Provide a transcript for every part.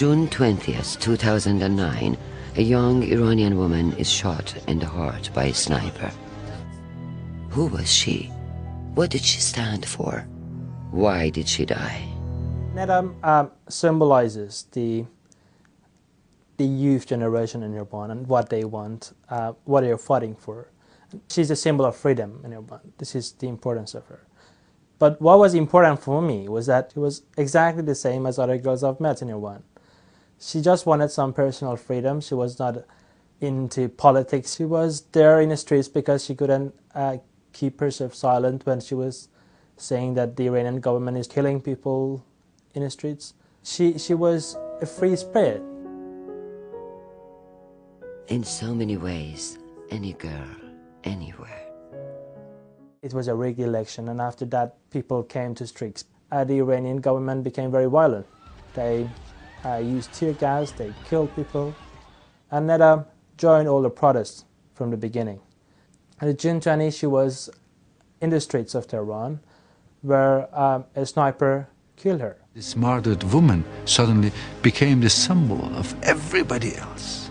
June 20th, 2009, a young Iranian woman is shot in the heart by a sniper. Who was she? What did she stand for? Why did she die? Neda symbolizes the youth generation in Iran and what they want, what they're fighting for. She's a symbol of freedom in Iran. This is the importance of her. But what was important for me was that she was exactly the same as other girls I've met in Iran. She just wanted some personal freedom. She was not into politics. She was there in the streets because she couldn't keep herself silent when she was saying that the Iranian government is killing people in the streets. She was a free spirit. In so many ways, any girl, anywhere. It was a rigged election, and after that people came to streets. The Iranian government became very violent. They used tear gas, they killed people, and Neda joined all the protests from the beginning. On June 20, she was in the streets of Tehran, where a sniper killed her. This martyred woman suddenly became the symbol of everybody else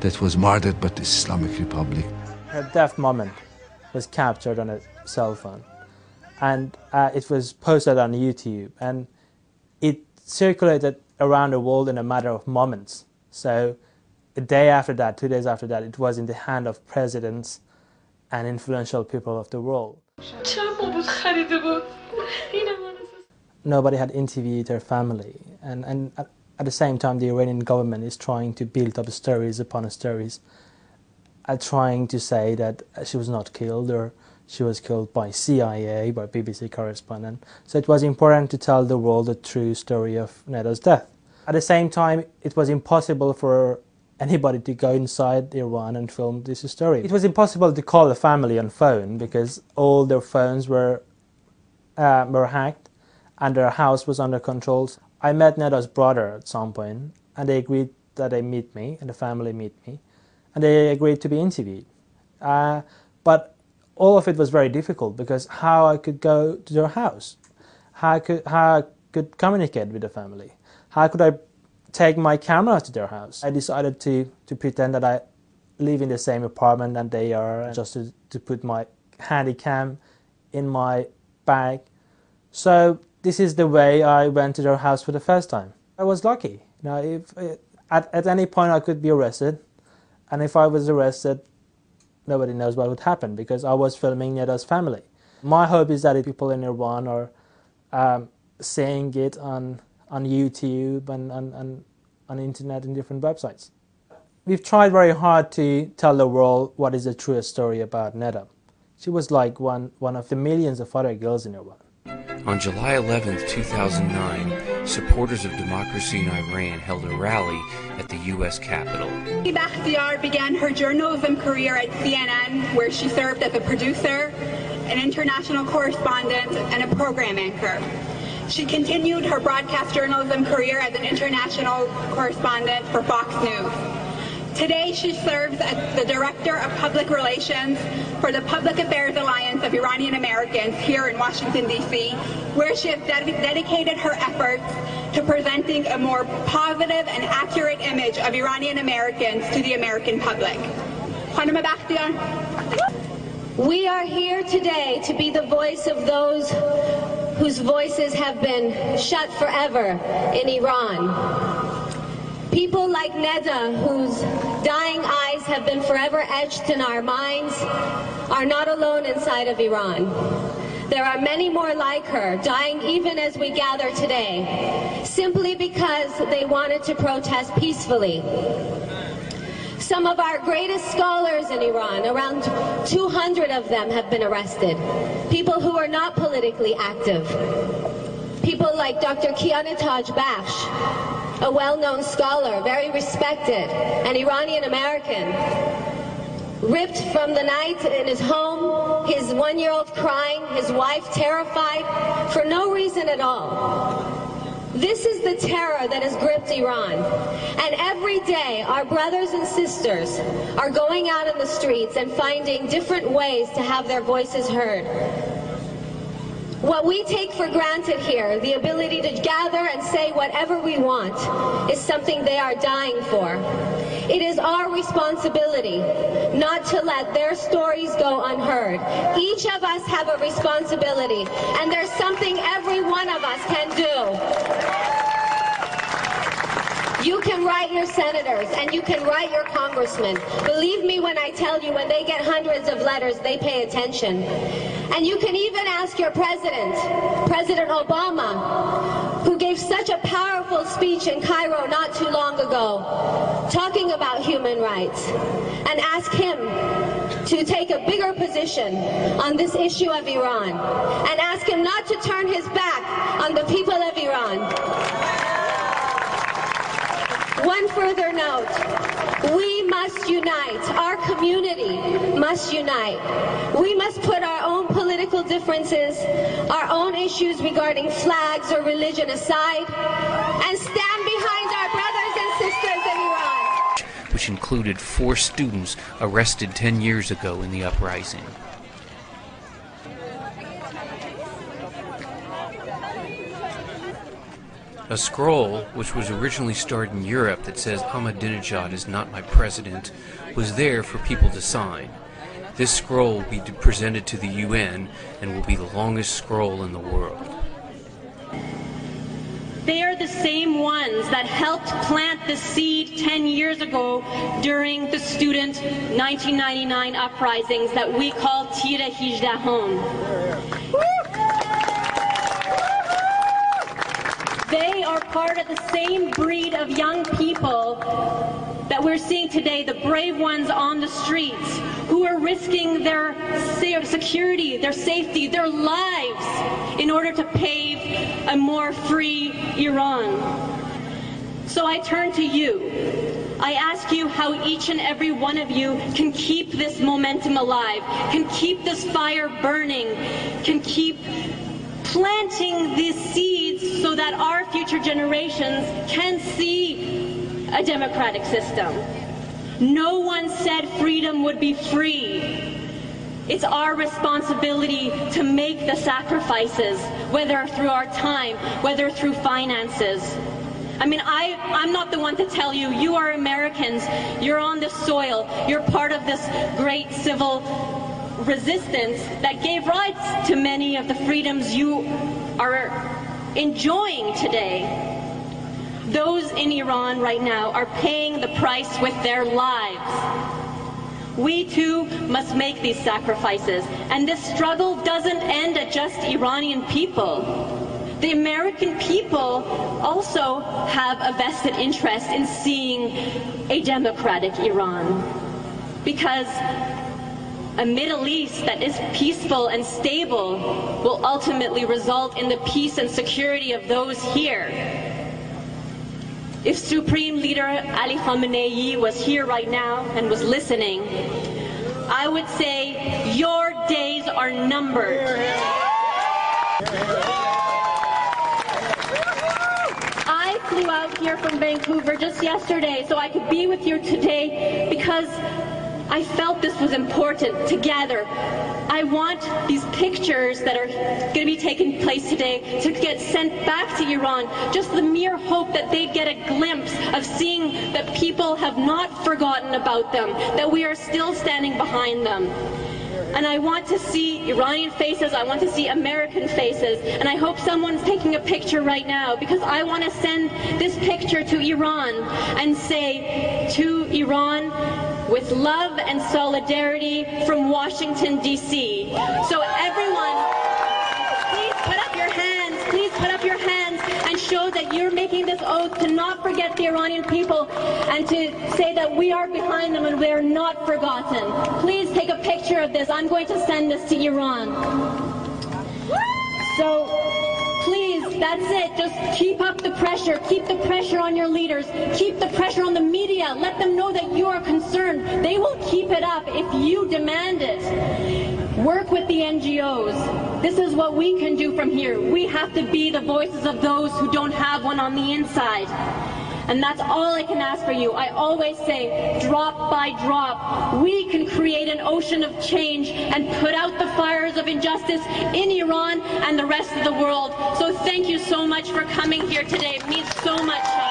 that was martyred by the Islamic Republic. Her death moment was captured on a cell phone, and it was posted on YouTube, and it circulated around the world in a matter of moments. So a day after that, 2 days after that, it was in the hand of presidents and influential people of the world. Nobody had interviewed her family, and at the same time the Iranian government is trying to build up stories upon stories, trying to say that she was not killed, or she was killed by CIA, by BBC correspondent. So it was important to tell the world the true story of Neda's death. At the same time, it was impossible for anybody to go inside Iran and film this story. It was impossible to call the family on phone because all their phones were hacked and their house was under control. I met Neda's brother at some point, and they agreed that they meet me, and the family meet me, and they agreed to be interviewed. But all of it was very difficult because how I could go to their house, how I could communicate with the family, how could I take my camera to their house. I decided to pretend that I live in the same apartment that they are, just to put my handy cam in my bag. So this is the way I went to their house for the first time. I was lucky. You know, at any point I could be arrested, and if I was arrested, nobody knows what would happen because I was filming Neda's family. My hope is that people in Iran are seeing it on YouTube and on internet and different websites. We've tried very hard to tell the world what is the true story about Neda. She was like one of the millions of other girls in Iran. On July 11, 2009, supporters of democracy in Iran held a rally at the U.S. Capitol. Vxyx2z began her journalism career at CNN, where she served as a producer, an international correspondent, and a program anchor. She continued her broadcast journalism career as an international correspondent for Fox News. Today, she serves as the Director of Public Relations for the Public Affairs Alliance of Iranian Americans here in Washington, D.C., where she has dedicated her efforts to presenting a more positive and accurate image of Iranian Americans to the American public. We are here today to be the voice of those whose voices have been shut forever in Iran. People like Neda, whose dying eyes have been forever etched in our minds, are not alone inside of Iran. There are many more like her, dying even as we gather today, simply because they wanted to protest peacefully. Some of our greatest scholars in Iran, around 200 of them, have been arrested. People who are not politically active. People like Dr. Kianataj Bakhsh, a well-known scholar, very respected, an Iranian American, ripped from the night in his home, his one-year-old crying, his wife terrified, for no reason at all. This is the terror that has gripped Iran. And every day, our brothers and sisters are going out in the streets and finding different ways to have their voices heard. What we take for granted here, the ability to gather and say whatever we want, is something they are dying for. It is our responsibility not to let their stories go unheard. Each of us have a responsibility, and there's something every one of us can do. You can write your senators and you can write your congressmen. Believe me when I tell you, when they get hundreds of letters, they pay attention. And you can even ask your president, President Obama, who gave such a powerful speech in Cairo not too long ago, talking about human rights, and ask him to take a bigger position on this issue of Iran, and ask him not to turn his back on the people of Iran. One further note, we must unite, our community must unite. We must put our own political differences, our own issues regarding flags or religion aside, and stand behind our brothers and sisters in Iran. Which included 4 students arrested 10 years ago in the uprising. A scroll, which was originally started in Europe, that says Ahmadinejad is not my president, was there for people to sign. This scroll will be presented to the UN and will be the longest scroll in the world. They are the same ones that helped plant the seed 10 years ago during the student 1999 uprisings that we call Tire 18. They are part of the same breed of young people that we're seeing today, the brave ones on the streets, who are risking their security, their safety, their lives in order to pave a more free Iran. So I turn to you. I ask you how each and every one of you can keep this momentum alive, can keep this fire burning, can keep planting these seeds so that our future generations can see a democratic system. No one said freedom would be free. It's our responsibility to make the sacrifices, whether through our time, whether through finances. I mean, I'm not the one to tell you, you are Americans, you're on this soil, you're part of this great civil resistance that gave rise to many of the freedoms you are enjoying today. Those in Iran right now are paying the price with their lives. We too must make these sacrifices, and this struggle doesn't end at just Iranian people. The American people also have a vested interest in seeing a democratic Iran, because a Middle East that is peaceful and stable will ultimately result in the peace and security of those here. If Supreme Leader Ali Khamenei was here right now and was listening, I would say your days are numbered. I flew out here from Vancouver just yesterday so I could be with you today because I felt this was important to gather. I want these pictures that are going to be taking place today to get sent back to Iran. Just the mere hope that they'd get a glimpse of seeing that people have not forgotten about them, that we are still standing behind them. And I want to see Iranian faces, I want to see American faces, and I hope someone's taking a picture right now, because I want to send this picture to Iran and say to Iran, with love and solidarity from Washington, D.C. So everyone, please put up your hands and show that you're making this oath to not forget the Iranian people and to say that we are behind them and we are not forgotten. Please take a picture of this. I'm going to send this to Iran. So please, that's it. Just keep up the pressure. Keep the pressure on your leaders. Keep the pressure on the media. Let them know that you are concerned. They will keep it up if you demand it. Work with the NGOs. This is what we can do from here. We have to be the voices of those who don't have one on the inside. And that's all I can ask for you. I always say, drop by drop, we can create an ocean of change and put out the fires of injustice in Iran and the rest of the world. So thank you so much for coming here today. It means so much.